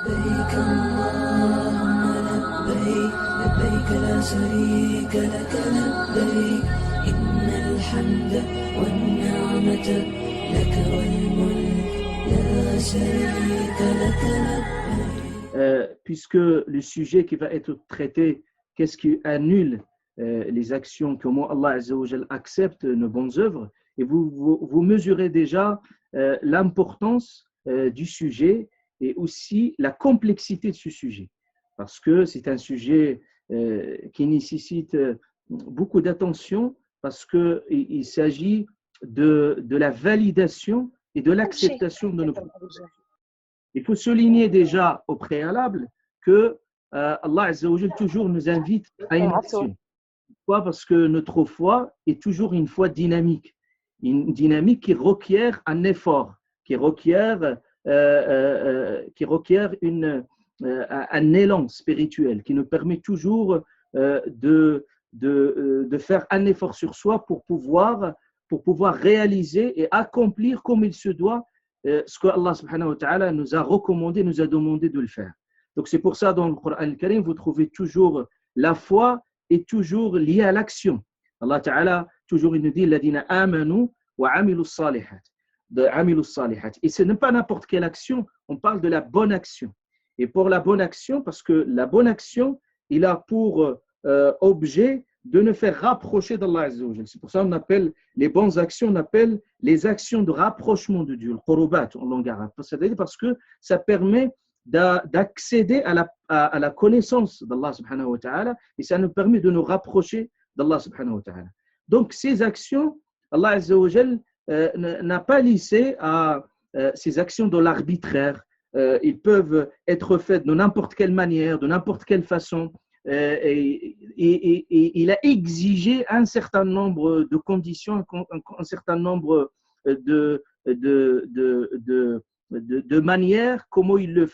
لبيك اللهم لبيك لبيك لا شريك لك لبيك إن الحمد والنعمة لك والملك لا شريك لك لبيك. Puisque le sujet qui va être traité, qu'est-ce qui annule les actions, comment Allah Azza wa Jal accepte nos bonnes œuvres, et vous mesurez déjà l'importance du sujet et aussi la complexité de ce sujet, parce que c'est un sujet qui nécessite beaucoup d'attention, parce qu'il s'agit de la validation et de l'acceptation de nos propres. Il faut souligner déjà au préalable que Allah Azza wa Jal toujours nous invite à une action. Pourquoi? Parce que notre foi est toujours une foi dynamique, une dynamique qui requiert un effort, qui requiert un élan spirituel, qui nous permet toujours de faire un effort sur soi pour pouvoir réaliser et accomplir comme il se doit ce que Allah subhanahu wa ta'ala nous a recommandé, nous a demandé de le faire. Donc c'est pour ça dans le Coran al-Karim, vous trouvez toujours la foi est toujours liée à l'action. Allah ta'ala, toujours il nous dit « Ladina amanu wa amilu salihat ». Et ce n'est pas n'importe quelle action, on parle de la bonne action. Et pour la bonne action, parce que la bonne action, il a pour objet de nous faire rapprocher d'Allah Azza wa Jal. C'est pour ça qu'on appelle les bonnes actions, on appelle les actions de rapprochement de Dieu, le qurubat en langue arabe. C'est-à-dire parce que ça permet d'accéder à la connaissance d'Allah subhanahu wa ta'ala, et ça nous permet de nous rapprocher d'Allah subhanahu wa ta'ala. Donc ces actions, Allah Azza wa Jal n'a pas laissé à ces actions de l'arbitraire. Ils peuvent être faites de n'importe quelle manière, de n'importe quelle façon. Et il a exigé un certain nombre de conditions, un certain nombre de manières, comment il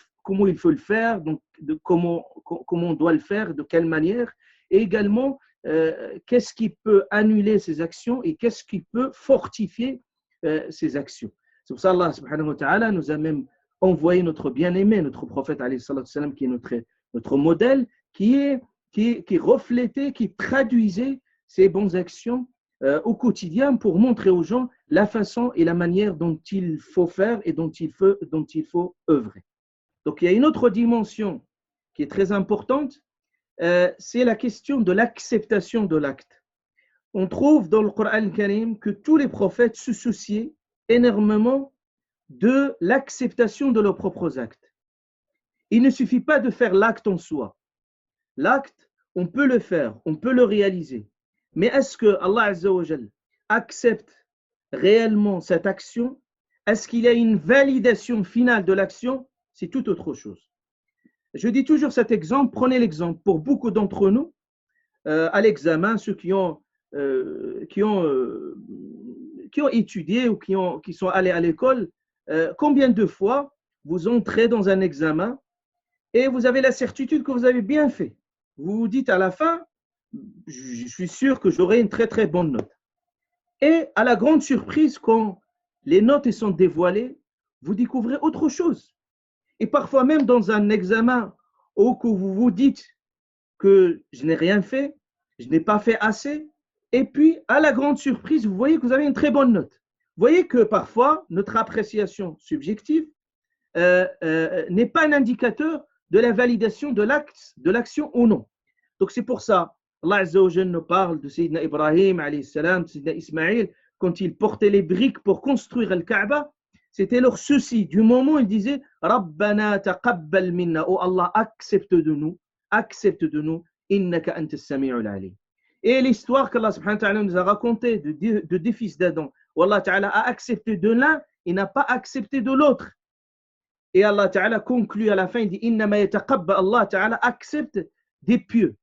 faut le faire, donc comment on doit le faire, de quelle manière, et également qu'est-ce qui peut annuler ces actions et qu'est-ce qui peut fortifier ces actions. C'est pour ça Allah subhanahu wa ta'ala nous a même envoyé notre bien-aimé, notre prophète alayhi salatu salam, qui est notre modèle, qui reflétait, qui traduisait ces bonnes actions au quotidien pour montrer aux gens la façon et la manière dont il faut faire et dont il faut œuvrer. Donc il y a une autre dimension qui est très importante, c'est la question de l'acceptation de l'acte. On trouve dans le Coran al-Karim que tous les prophètes se souciaient énormément de l'acceptation de leurs propres actes. Il ne suffit pas de faire l'acte en soi. L'acte, on peut le faire, on peut le réaliser. Mais est-ce que Allah Azza wa Jal accepte réellement cette action? Est-ce qu'il y a une validation finale de l'action? C'est tout autre chose. Je dis toujours cet exemple, prenez l'exemple. Pour beaucoup d'entre nous, à l'examen, ceux qui ont étudié ou qui sont allés à l'école, combien de fois vous entrez dans un examen et vous avez la certitude que vous avez bien fait? Vous vous dites à la fin, je suis sûr que j'aurai une très très bonne note. Et à la grande surprise, quand les notes sont dévoilées, vous découvrez autre chose. Et parfois même dans un examen où vous vous dites que je n'ai rien fait, je n'ai pas fait assez, et puis à la grande surprise, vous voyez que vous avez une très bonne note. Vous voyez que parfois, notre appréciation subjective n'est pas un indicateur de la validation de l'acte, de l'action ou non. Donc c'est pour ça, Allah Azza wa Jalla nous parle de Sayyidina Ibrahim, alayhi salam, de Sayyidina Ismaïl, quand ils portaient les briques pour construire le Kaaba, c'était leur souci. Du moment où ils disaient Rabbana taqabbal minna, oh Allah, accepte de nous, innaka anta as-sami'ul alim. Et l'histoire qu'Allah subhanahu wa ta'ala nous a racontée de deux fils d'Adam, où Allah ta'ala a accepté de l'un et n'a pas accepté de l'autre. Et Allah ta'ala conclut à la fin, il dit innama yataqabbal, Allah ta'ala accepte des pieux.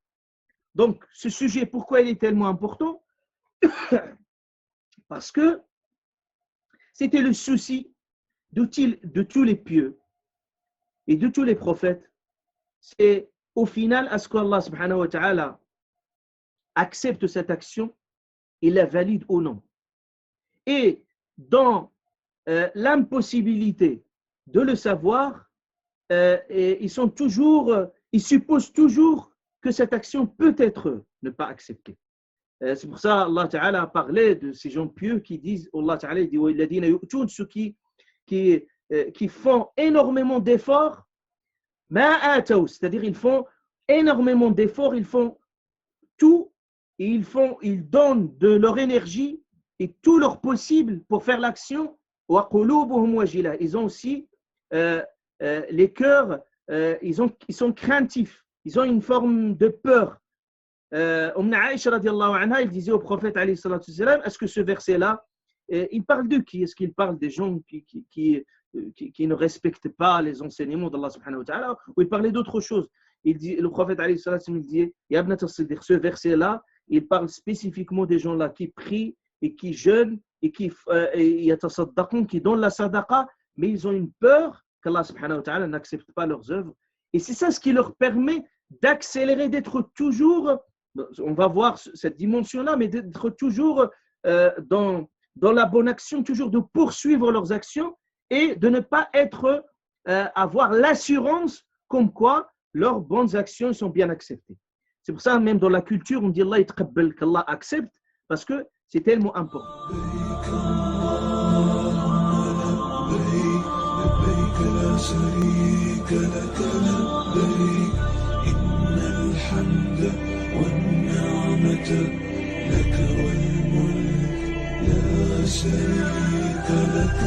Donc, ce sujet, pourquoi il est tellement important? Parce que c'était le souci de tous les pieux et de tous les prophètes. C'est au final, à ce qu'Allah subhanahu wa ta'ala accepte cette action et la valide ou non. Et dans l'impossibilité de le savoir, et ils supposent toujours que cette action peut être ne pas acceptée. C'est pour ça Allah Ta'ala a parlé de ces gens pieux qui disent, Allah Ta'ala dit, ceux qui font énormément d'efforts, c'est-à-dire ils font énormément d'efforts, ils font tout, et ils donnent de leur énergie et tout leur possible pour faire l'action. Ils ont aussi les cœurs, ils sont craintifs, ils ont une forme de peur. Aïcha radiallahu anha, il disait au prophète alayhi salatu wassalam, est-ce que ce verset-là, il parle de qui? Est-ce qu'il parle des gens qui ne respectent pas les enseignements d'Allah subhanahu wa ta'ala, ou il parlait d'autre chose? Il dit, le prophète alayhi salatu wassalam, il dit, Ya ibnat as-siddiq, ce verset-là, il parle spécifiquement des gens là qui prient et qui jeûnent et qui donnent la sadaqa, mais ils ont une peur qu'Allah subhanahu wa ta'ala n'accepte pas leurs œuvres. Et c'est ça ce qui leur permet d'accélérer, d'être toujours, on va voir cette dimension-là, mais d'être toujours dans la bonne action, toujours de poursuivre leurs actions et de ne pas avoir l'assurance comme quoi leurs bonnes actions sont bien acceptées. C'est pour ça, même dans la culture, on dit Allah yataqabbal, qu'Allah accepte, parce que c'est tellement important. لك والملك لا شريك لك